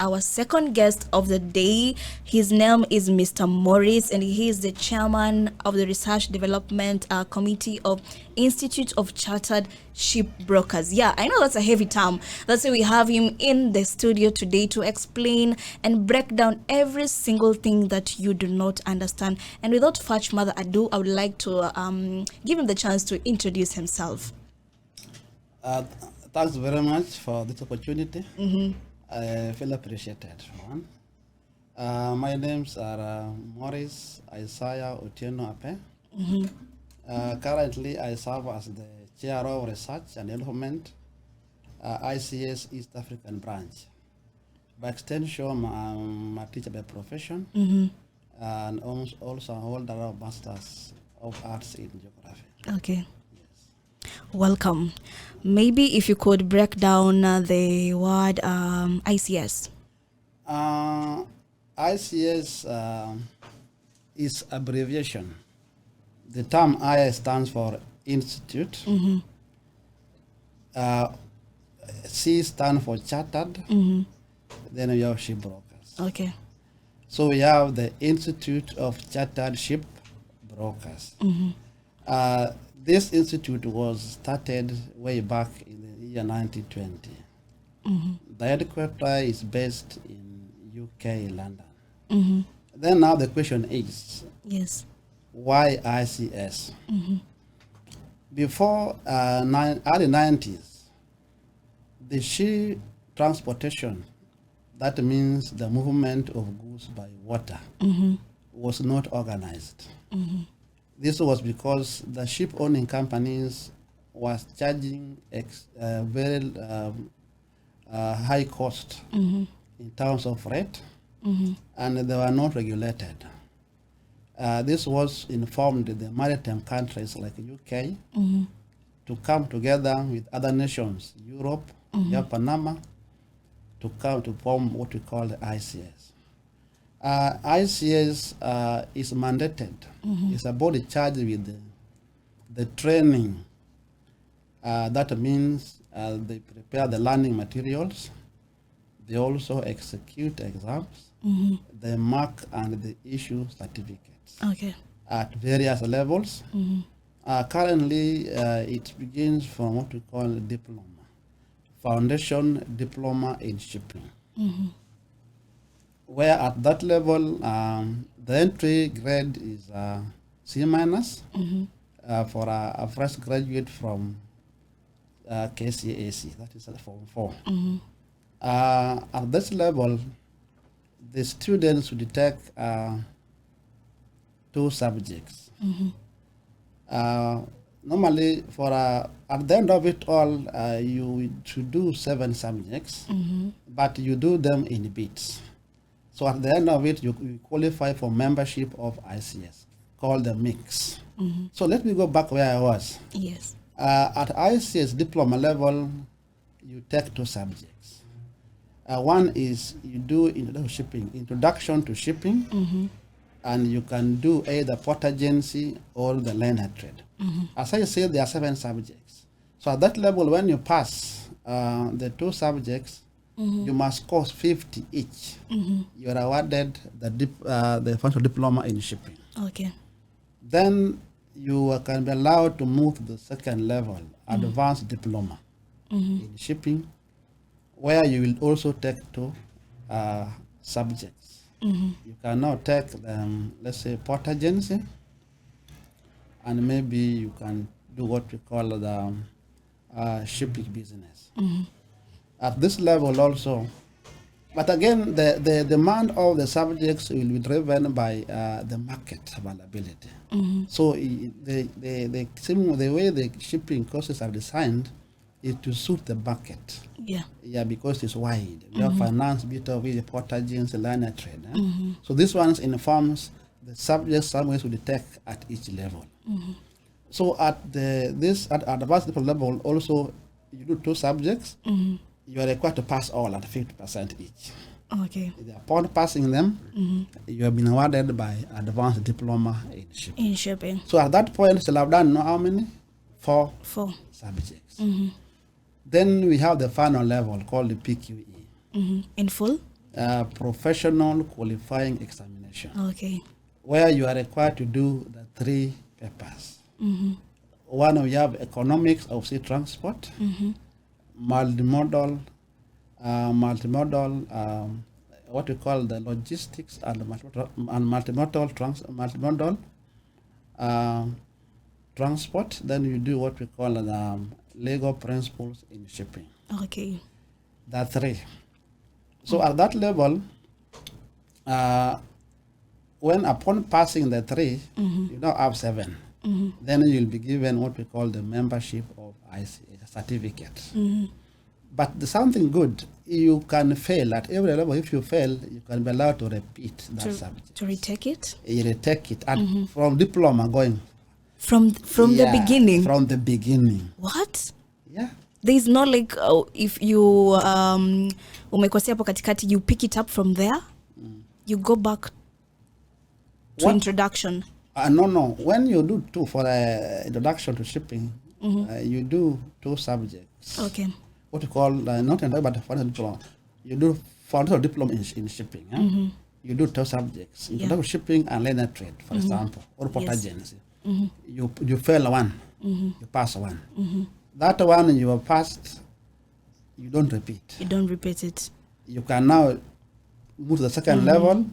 our second guest of the day. His name is Mr. Maurice, and he is the chairman of the Research Development Committee of Institute of Chartered Shipbrokers. Yeah, I know that's a heavy term. That's why we have him in the studio today to explain and break down every single thing that you do not understand. And without much further ado, I would like to give him the chance to introduce himself. Thanks very much for this opportunity. I feel appreciated. My names are Maurice Isaiah Otieno Ape. Currently, I serve as the Chair of Research and Development, ICS East African Branch. By extension, I'm a teacher by profession and also a holder of Masters of Arts in Geography. Okay. Welcome. Maybe if you could break down the word ICS. ICS is abbreviation. The term I stands for Institute. C stands for Chartered. Then we have Shipbrokers. Okay. So we have the Institute of Chartered Shipbrokers. This institute was started way back in the year 1920. The headquarters is based in UK, London. Then now the question is, yes, why ICS? Before early 90s, the ship transportation, that means the movement of goods by water, was not organized. This was because the ship owning companies was charging very high cost in terms of rate, and they were not regulated. This was informed the maritime countries like UK to come together with other nations, Europe, Panama, to come to form what we call the ICS. ICS is mandated. It's a body charged with the training. That means they prepare the learning materials. They also execute exams. They mark and they issue certificates at various levels. Currently, it begins from what we call a diploma, foundation diploma in shipping. Where at that level, the entry grade is C minus for a fresh graduate from KCAC, that is Form 4. At this level, the students would take 2 subjects. Normally, at the end of it all, you should do 7 subjects, but you do them in bits. So at the end of it, you qualify for membership of ICS, called the mix. So let me go back where I was. Yes. At ICS diploma level, you take 2 subjects. One is you do introduction to shipping, and you can do either port agency or the liner trade. As I said, there are 7 subjects. So at that level, when you pass the 2 subjects, you must score 50 each. You are awarded the functional diploma in shipping. Okay. Then you can be allowed to move to the second level, advanced diploma in shipping, where you will also take 2 subjects. You can now take, let's say, port agency, and maybe you can do what we call the shipping business. At this level also, but again, the demand of the subjects will be driven by the market availability. So the way the shipping courses are designed is to suit the market. Yeah, because it's wide. We have finance, B2B, port agency, liner trade. So this one informs the subjects some ways will take at each level. So at advanced level also, you do 2 subjects. You are required to pass all at 50% each. Okay. Upon passing them, you have been awarded by advanced diploma in shipping. In shipping. So at that point, you'll have done how many? 4 subjects. Then we have the final level called the PQE. In full? professional qualifying examination, Okay. where you are required to do the 3 papers. Mm-hmm. One, we have economics of sea transport, Mm-hmm. multimodal, what we call the logistics and multimodal transport. Then you do what we call the legal principles in shipping. Okay. The 3. So at that level, when upon passing the 3, Mm-hmm. you now have 7. Mm-hmm. Then you'll be given what we call the membership of ICA certificate. Mm-hmm. But the something good, you can fail at every level. If you fail, you can be allowed to repeat that subject. To retake it You retake it and from diploma going. from the Yeah, beginning. From the beginning. What? Yeah. There is not like if you umekosea hapo katikati, you pick it up from there. You go back to What? introduction. No. When you do 2 for introduction to shipping, you do 2 subjects. Okay. What you call not entirely, but foundation diploma. You do foundation diploma in shipping. You do 2 subjects: introduction to shipping and learner trade, for example, or port agency. You fail one, you pass one. That one you have passed, you don't repeat. You don't repeat it. You can now move to the second level.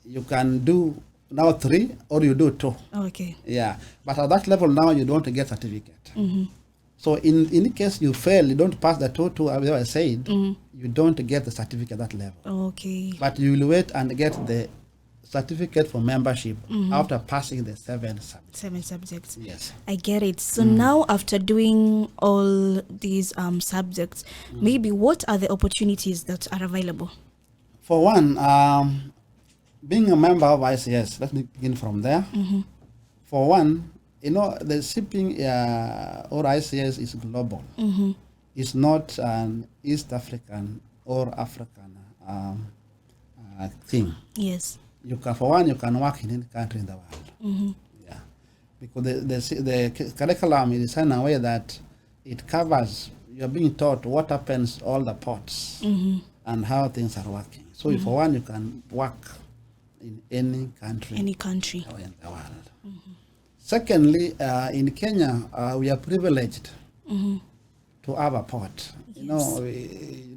You can do now 3 or you do 2. Okay. Yeah, but at that level now you don't get certificate. So in case you fail, you don't pass the 2, as I said, you don't get the certificate at that level. Okay. But you will wait and get the certificate for membership after passing the 7 subjects. 7 subjects. Yes. I get it. So now after doing all these subjects, maybe what are the opportunities that are available? For one, being a member of ICS, let me begin from there. For one, the shipping or ICS is global. It's not an East African or African thing. Yes. You can work in any country in the world. Yeah, because the curriculum is designed in a way that it covers. You're being taught what happens all the ports and how things are working. So for one, you can work in any country. Any country. In the world. Secondly, in Kenya, we are privileged to have a port. Yes.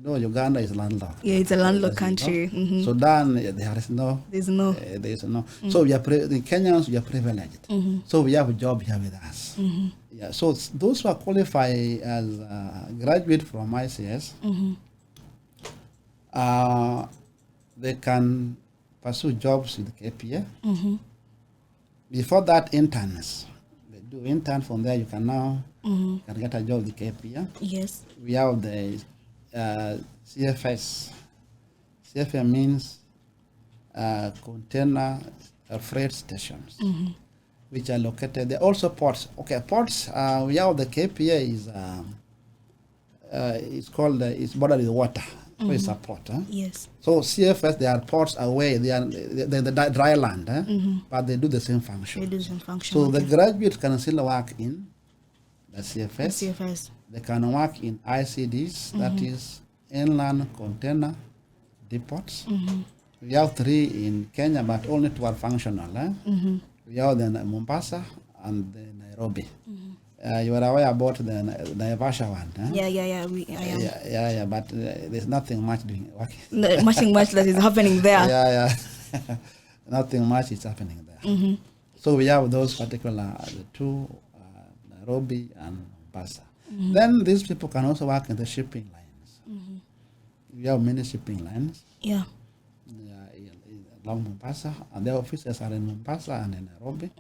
Uganda is landlocked. Yeah, it's a landlocked country. Sudan, there is no. There's no. There is no. So the Kenyans, we are privileged. So we have a job here with us. Yeah. So those who are qualified as graduate from ICS, they can pursue jobs with KPA. Before that, interns. They do intern from there. You can now can get a job with KPA. Yes. We have the CFS. CFS means container freight stations, which are located. There are also ports. Okay, ports. We have the KPA is it's called it's bordered with water. So it's a port. Yes. So CFS, they are ports away. They are the dry land, but they do the same function. They do some function. So the graduates can still work in the CFS. CFS. They can work in ICDs, that is inland container depots. We have 3 in Kenya, but only 2 are functional. We have the Mombasa and the Nairobi. You are aware about the Naivasha one. Yeah. I am. Yeah. But there's nothing much doing working. Nothing much that is happening there. Yeah. Nothing much is happening there. So we have those particular the 2, Nairobi and Mombasa. Then these people can also work in the shipping lines. We have many shipping lines. Yeah. Along Mombasa, and their offices are in Mombasa and in Nairobi.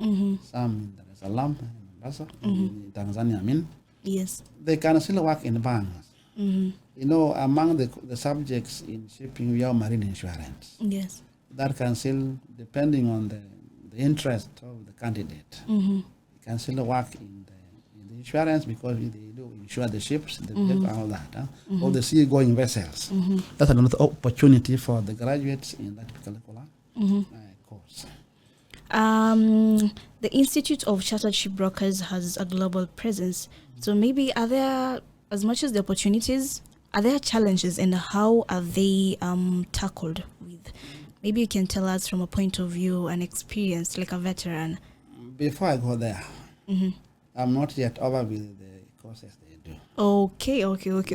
Some in Dar es Salaam, in Mombasa, in Tanzania. I mean, Yes. they can still work in banks. Among the subjects in shipping, we have marine insurance. Yes. That can still, depending on the interest of the candidate, you can still work in the insurance because they do insure the ships, the vehicle, all that, or the sea-going vessels. That's another opportunity for the graduates in that particular course. The Institute of Chartered Shipbrokers has a global presence. So maybe are there, as much as the opportunities, Are there challenges and how are they tackled with? Maybe you can tell us from a point of view, an experience, like a veteran. Before I go there, Mm-hmm. I'm not yet over with the courses they do. Okay.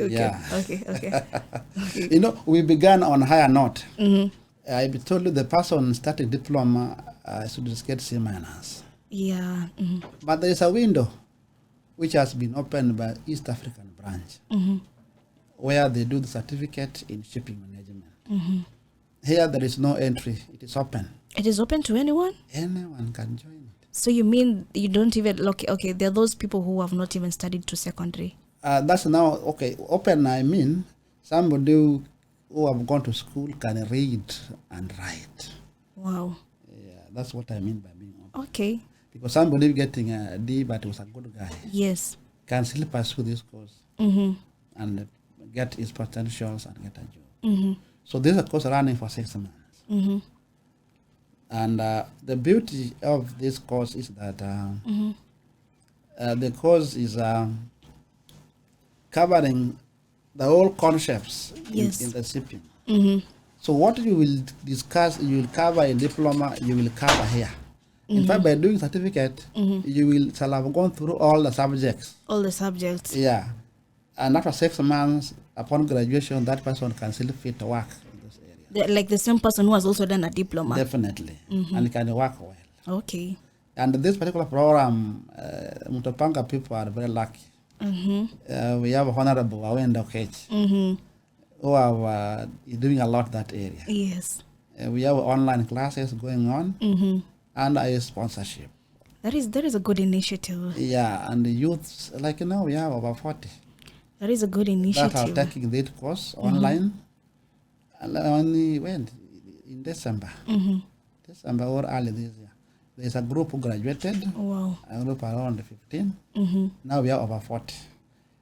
Yeah. Okay. You know, we began on higher note. Mm-hmm. I told you the person starting diploma should just get C minus. Yeah. Mm-hmm. But there is a window which has been opened by East African branch Mm-hmm. where they do the certificate in shipping management. Mm-hmm. Here there is no entry. It is open. It is open to anyone? Anyone can join it. So you mean you don't even look? Okay, there are those people who have not even studied to secondary. That's now, okay, open I mean somebody who have gone to school can read and write. Wow. Yeah, that's what I mean by being open. Okay. Because somebody getting a D but was a good guy Yes. can still pursue this course Mm-hmm. and get his potentials and get a job. Mm-hmm. So this is a course running for 6 months. Mm-hmm. And the beauty of this course is that Mm-hmm. the course is covering the whole concepts Yes. in the shipping. Mm-hmm. So what you will discuss, you will cover in diploma, you will cover here. In fact, by doing certificate, you will shall have gone through all the subjects. All the subjects. Yeah. And after 6 months, upon graduation, that person can still fit to work in this area. Like the same person who has also done a diploma. Definitely. And can work well. Okay. And this particular program, Mutopanga people are very lucky. Mm-hmm. We have Honorable Awendo Kech, Mm-hmm. who are doing a lot that area. Yes. We have online classes going on Mm-hmm. and a sponsorship. That is a good initiative. Yeah, and the youths, like we have over 40 That is a good that initiative. are taking this course online. And only went in December. Mm-hmm. December or early this year. There's a group who graduated, Wow. a group around 15. Mm-hmm. Now we are over 40.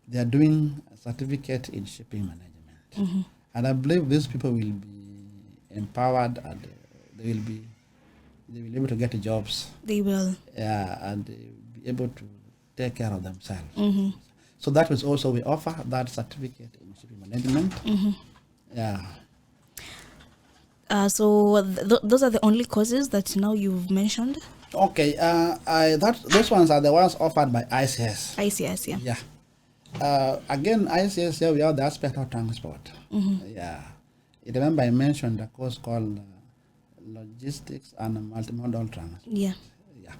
They are doing a certificate in shipping management. Mm-hmm. And I believe these people will be empowered and they will be able to get jobs. They will. Yeah, and be able to take care of themselves. Mm-hmm. So that was also we offer that certificate in shipping management. Mm-hmm. Yeah. So those are the only courses that now you've mentioned? Okay, those ones are the ones offered by ICS. ICS, yeah. Yeah. Again, ICS, here we have the aspect of transport. Mm-hmm. Yeah. You remember I mentioned a course called logistics and multimodal transport. Yeah. Yeah.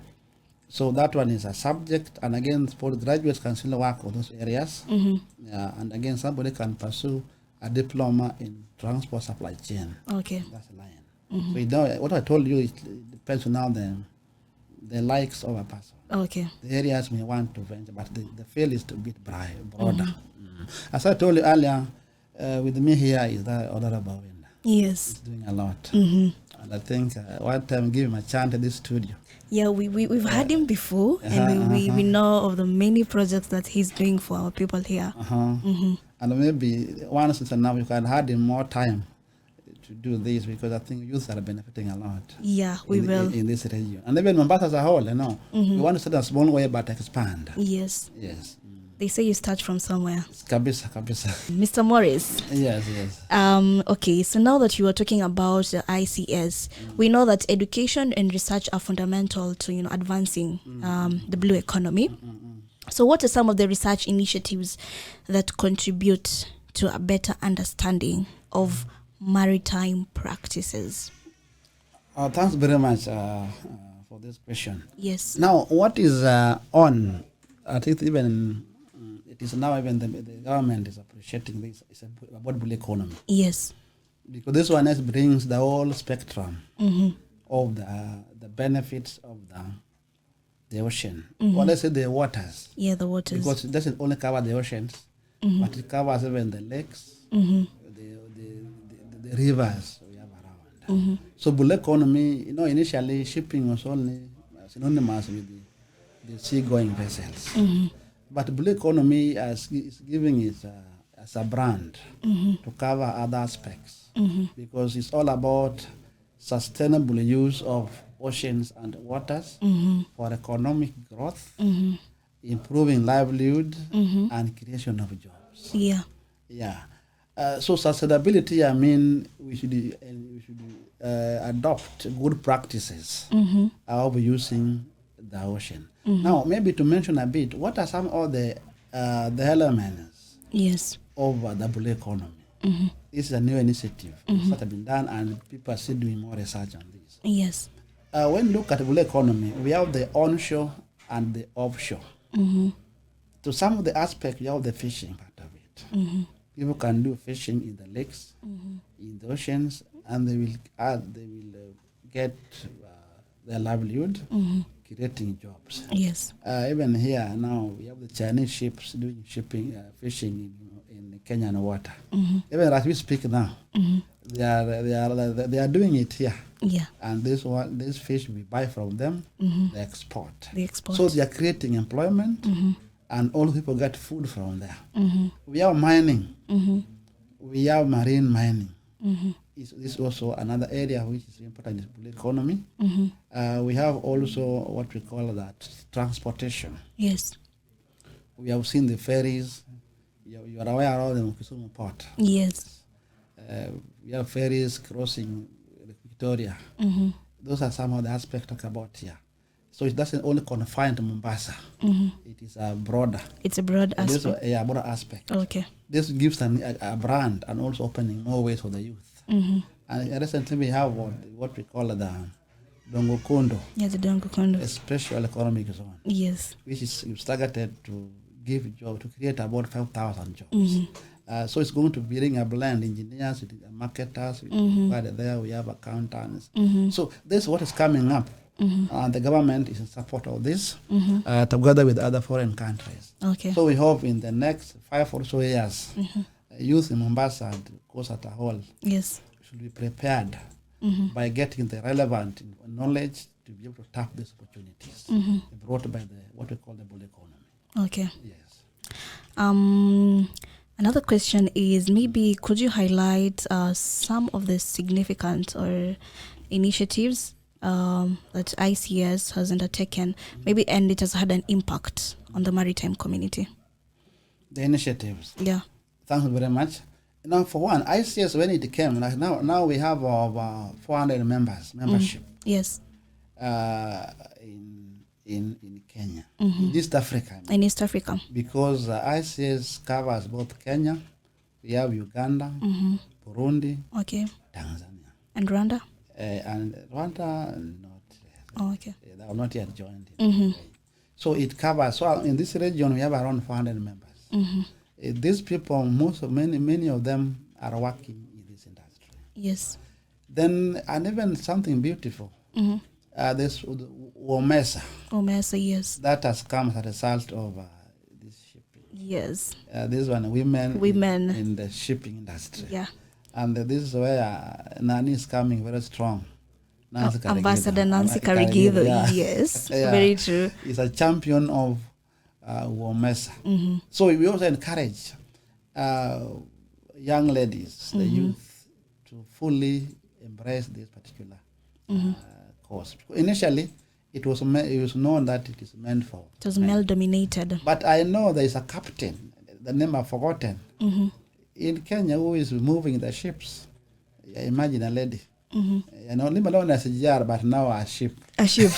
So that one is a subject, and again, postgraduates can still work on those areas. Mm-hmm. Yeah. And again, somebody can pursue a diploma in transport supply chain. Okay. That's a line. So you know, what I told you, it depends on now the likes of a person. Okay. The areas may want to venture, but the field is a bit broader. As I told you earlier, with me here is that Honorable Wenda. Yes. He's doing a lot. Mm-hmm. And I think one time give him a chance at this studio. Yeah, we've had him before, and we know of the many projects that he's doing for our people here. Mm-hmm. And maybe once it's enough, you can add him more time to do this, because I think youth are benefiting a lot. Yeah, we will. In this region. And even Mombasa as a whole, we want to start a small way but expand. Yes. Yes. They say you start from somewhere. Kabisa. Mr. Maurice. Yes. Okay, so now that you are talking about the ICS, we know that education and research are fundamental to advancing the blue economy. So what are some of the research initiatives that contribute to a better understanding of maritime practices? Thanks very much for this question. Yes. Now, what is on? I think even it is now even the government is appreciating this. It's about blue economy. Yes. Because this one brings the whole spectrum of the benefits of the ocean, or let's say the waters. Yeah, the waters. Because it doesn't only cover the oceans, but it covers even the lakes, the rivers we have around. So blue economy, initially shipping was only synonymous with the seagoing vessels. But blue economy is giving it as a brand to cover other aspects, because it's all about sustainable use of oceans and waters for economic growth, improving livelihood, and creation of jobs. Yeah. Yeah. So sustainability, I mean, we should adopt good practices of using the ocean. Now, maybe to mention a bit, what are some of the elements Yes. of the blue economy? This is a new initiative that has been done, and people are still doing more research on this. Yes. When you look at the blue economy, we have the onshore and the offshore. To some of the aspects, you have the fishing part of it. People can do fishing in the lakes, in the oceans, and they will get their livelihood, creating jobs. Yes. Even here now, we have the Chinese ships doing fishing in Kenyan water. Even as we speak now, they are doing it here. Yeah. And this fish we buy from them, they export. They export. So they are creating employment, and all people get food from there. We have mining. We have marine mining. This is also another area which is important in the economy. We have also what we call that transportation. Yes. We have seen the ferries. You are aware of the Kisumu port. Yes. We have ferries crossing Victoria. Those are some of the aspects talk about here. So it doesn't only confine to Mombasa. It is a broader. It's a broad aspect. Yeah, broader aspect. Okay. This gives a brand and also opening more ways for the youth. And recently we have what we call the Dongokondo. Yeah, the Dongokondo. A special economic zone. Yes. Which is targeted to give job, to create about 5,000 jobs. So it's going to bring a blend, engineers, marketers, there we have accountants. So this is what is coming up. And the government is in support of this, together with other foreign countries. Okay. So we hope in the next 5 or so years, youth in Mombasa and coast at a whole should be prepared by getting the relevant knowledge to be able to tap these opportunities brought by what we call the blue economy. Okay. Yes. Another question is, maybe could you highlight some of the significant or initiatives that ICS has undertaken, maybe, and it has had an impact on the maritime community? The initiatives. Yeah. Thank you very much. Now, for one, ICS, when it came, like now we have over 400 membership. Yes. In Kenya, in East Africa. In East Africa. Because ICS covers both Kenya, we have Uganda, Burundi, Tanzania. And Rwanda? And Rwanda, not yet. Oh, okay. They are not yet joined. So it covers, so in this region, we have around 400 members. These people, many of them are working in this industry. Yes. Then, and even something beautiful, this Womesa. Womesa, yes. That has come as a result of this shipping. Yes. This one, women in the shipping industry. Yeah. And this is where Nani is coming very strong. Ambassador Nancy Karigidho, yes. Very true. He's a champion of Womesa. So we also encourage young ladies, the youth, to fully embrace this particular course. Initially, it was known that it is meant for. It was male dominated. But I know there is a captain, the name I've forgotten, in Kenya who is moving the ships. Imagine a lady. But now a ship. A ship.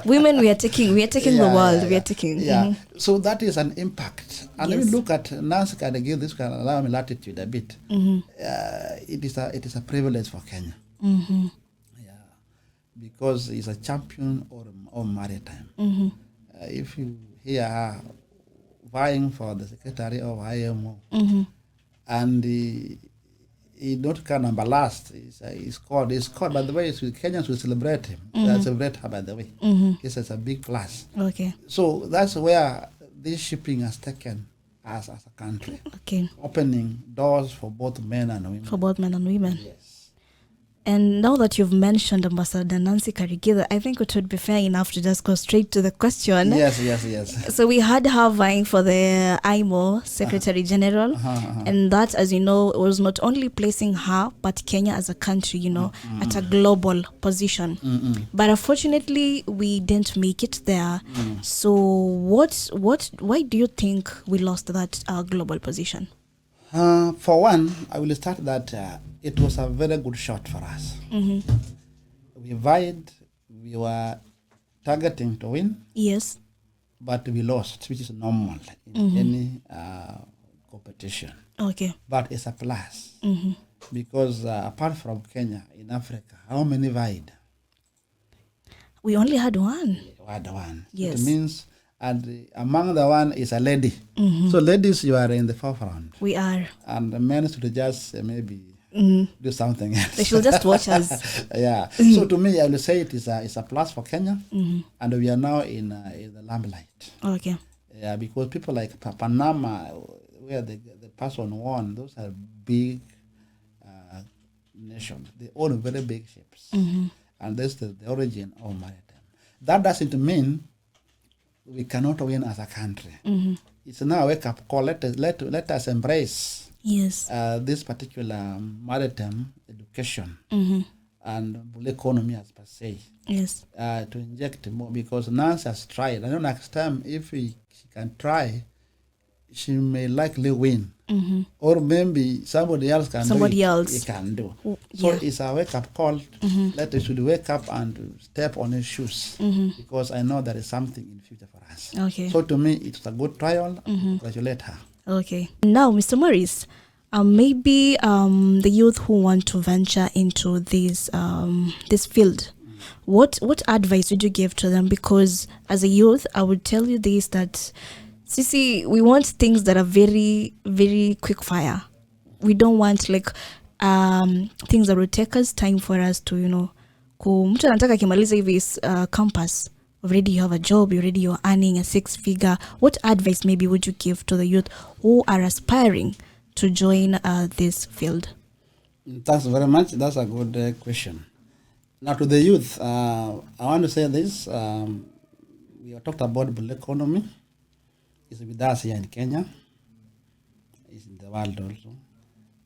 Women, we are taking the world. We are taking. Yeah. So that is an impact. And when you look at Nancy Karigidho, this can allow me latitude a bit. It is a privilege for Kenya. Because he's a champion of maritime. If you hear her vying for the secretary of IMO, and he not come number last, he's called. By the way, Kenyans will celebrate him. Celebrate her, by the way. This is a big plus. Okay. So that's where this shipping has taken us as a country. Okay. Opening doors for both men and women. For both men and women. Yes. And now that you've mentioned Ambassador Nancy Karigidho, I think it would be fair enough to just go straight to the question. Yes. So we had her vying for the IMO Secretary General, and that, as you know, was not only placing her, but Kenya as a country, at a global position. But unfortunately, we didn't make it there. So why do you think we lost that global position? For one, I will start that it was a very good shot for us. We vied, we were targeting to win, Yes. but we lost, which is normal in any competition. Okay. But it's a plus because apart from Kenya, in Africa, how many vied? We only had one. We had one. Yes. It means, and among the one is a lady. So ladies, you are in the forefront. We are. And the men should just maybe do something else. They should just watch us. Yeah. So to me, I will say it is a plus for Kenya, and we are now in the limelight. Okay. Yeah, because people like Panama, where the person won, those are big nations. They own very big ships, and that's the origin of maritime. That doesn't mean we cannot win as a country. It's now a wake-up call. Let us embrace Yes. this particular maritime education and blue economy as per se. Yes. To inject more, because Nancy has tried. I know next time if she can try, she may likely win. Or maybe somebody else can Somebody do it. else. He can do. Oh, So yeah. it's a wake-up call. Let us should wake up and step on his shoes, because I know there is something in future for us. Okay. So to me, it's a good trial. Congratulate her. Okay. Now, Mr. Maurice, maybe the youth who want to venture into this field, what advice would you give to them? Because as a youth, I would tell you this, that Sisi, we want things that are very, very quick fire. We don't want like things that will take us time for us to, mtu anataka kimaliza hivi campus, already you have a job, you're earning a 6-figure. What advice maybe would you give to the youth who are aspiring to join this field? Thanks very much. That's a good question. Now to the youth, I want to say this. We have talked about blue economy. It's with us here in Kenya. It's in the world also.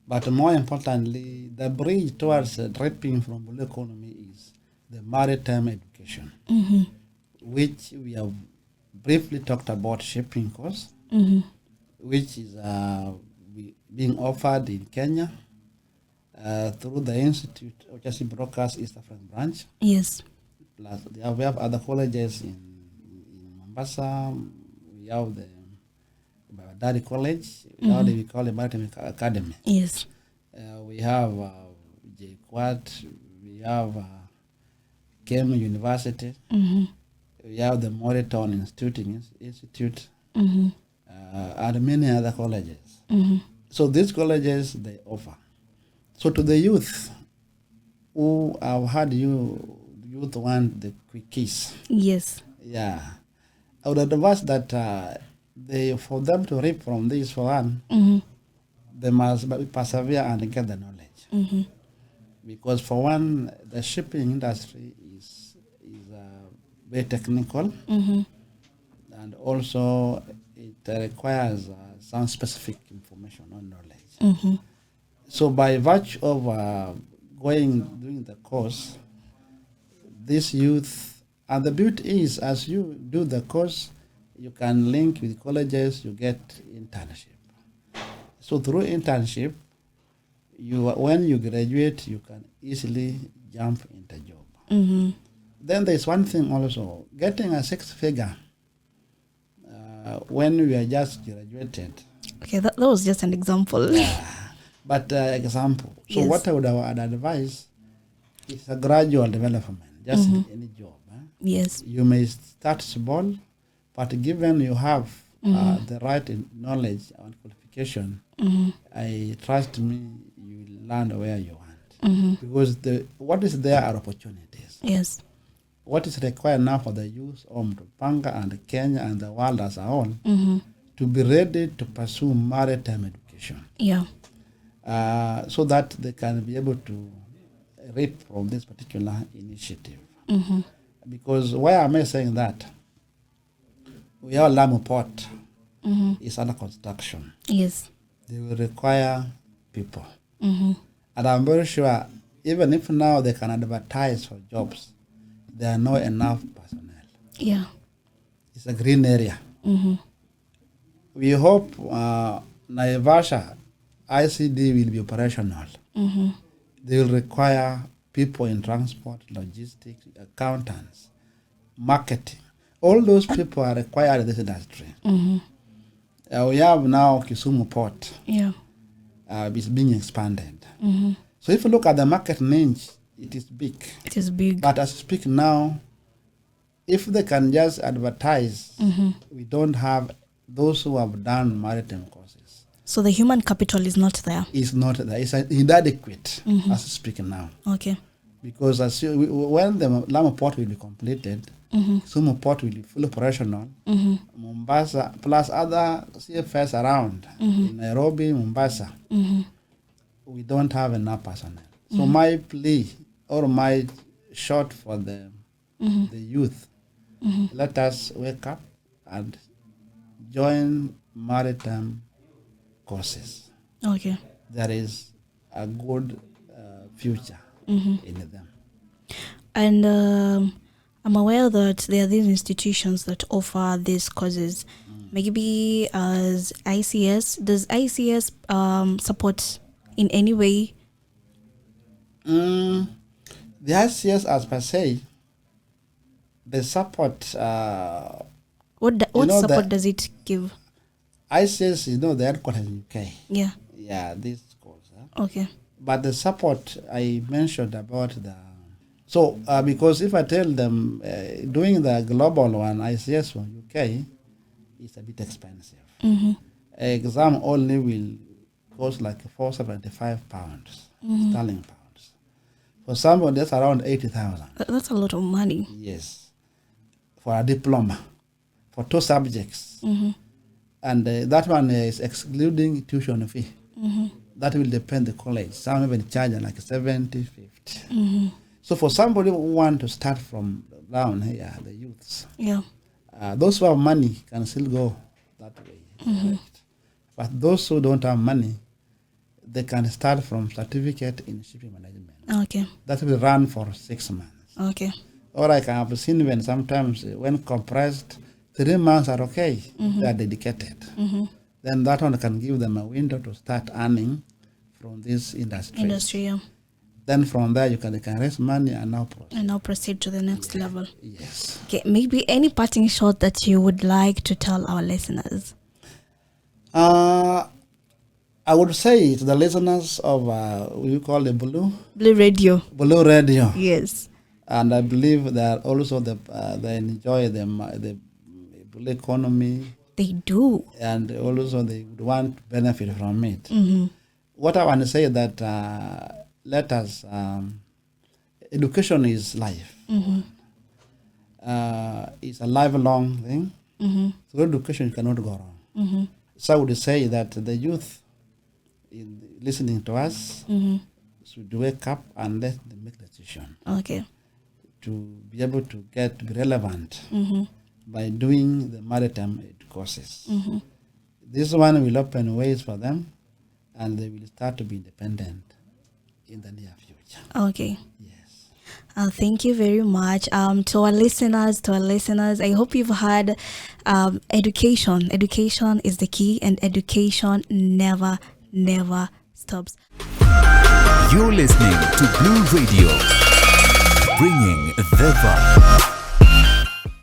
But more importantly, the bridge towards draping from blue economy is the maritime education, which we have briefly talked about shipping course, which is being offered in Kenya through the Institute of Shipbrokers East African branch. Yes. Plus, we have other colleges in Mombasa. We have the Daddy College. We call it Maritime Academy. Yes. We have JQuat. We have Kem University. We have the Moreton Institute, and many other colleges. So these colleges, they offer. So to the youth who have had youth want the quickies. Yes. Yeah. I would advise that for them to reap from this, for one, they must persevere and get the knowledge. Because for one, the shipping industry is very technical, and also it requires some specific information or knowledge. So by virtue of doing the course, this youth, and the beauty is, as you do the course, you can link with colleges, you get internship. So through internship, when you graduate, you can easily jump into job. Then there's one thing also, getting a 6-figure when we are just graduated. Okay, that was just an example. But example. So Yes. what I would advise is a gradual development, just in any job. Yes. You may start small, but given you have the right knowledge and qualification, I trust me, you will land where you want. Because what is there are opportunities. Yes. What is required now for the youth of Mtopanga and Kenya and the world as a whole to be ready to pursue maritime education. Yeah. So that they can be able to reap from this particular initiative. Because why am I saying that? We have Lamu Port is under construction. Yes. They will require people. And I'm very sure, even if now they can advertise for jobs, there are not enough personnel. Yeah. It's a green area. We hope Naivasha ICD will be operational. They will require people in transport, logistics, accountants, marketing. All those people are required in this industry. We have now Kisumu Port. Yeah. It's being expanded. So if you look at the market niche, it is big. It is big. But as I speak now, if they can just advertise, we don't have those who have done maritime courses. So the human capital is not there. It's not there. It's inadequate as I speak now. Okay. Because when the Lamu port will be completed, Sumu port will be fully operational. Mombasa plus other CFS around in Nairobi, Mombasa, we don't have enough personnel. So my plea or my shot for the youth, let us wake up and join maritime courses. Okay. There is a good future in them. And I'm aware that there are these institutions that offer these courses. Maybe as ICS, does ICS support in any way? The ICS, as per se, the support. What support does it give? ICS, the headquarters in UK. Yeah. Yeah, this course. Okay. But the support I mentioned about because if I tell them doing the global one, ICS from UK, it's a bit expensive. Exam only will cost like £475 sterling pounds. For somebody, that's around 80,000. That's a lot of money. Yes, for a diploma, for 2 subjects, and that one is excluding tuition fee. That will depend the college. Some even charge like 70, 50. So for somebody who want to start from down here, the youths, those who have money can still go that way. Correct. But those who don't have money, they can start from certificate in shipping management. Okay. That will run for 6 months. Okay. Or I can have seen when sometimes when compressed, 3 months are okay. They are dedicated. Then that one can give them a window to start earning from this industry. Then from there they can raise money and now proceed to the next level. Yes. Okay. Maybe any parting shot that you would like to tell our listeners? I would say to the listeners of we call it Blue Radio. Blue Radio. Yes. And I believe that also they enjoy the blue economy. They do. And also they would want to benefit from it. What I want to say is that let us, education is life. It's a lifelong thing. So education cannot go wrong. So I would say that the youth listening to us should wake up and let them make decision. Okay. To be able to be relevant by doing the maritime courses. This one will open ways for them and they will start to be independent in the near future. Okay. Yes. Thank you very much. To our listeners, I hope you've had education. Education is the key and education never stops. You're listening to Blue Radio, bringing the vibe.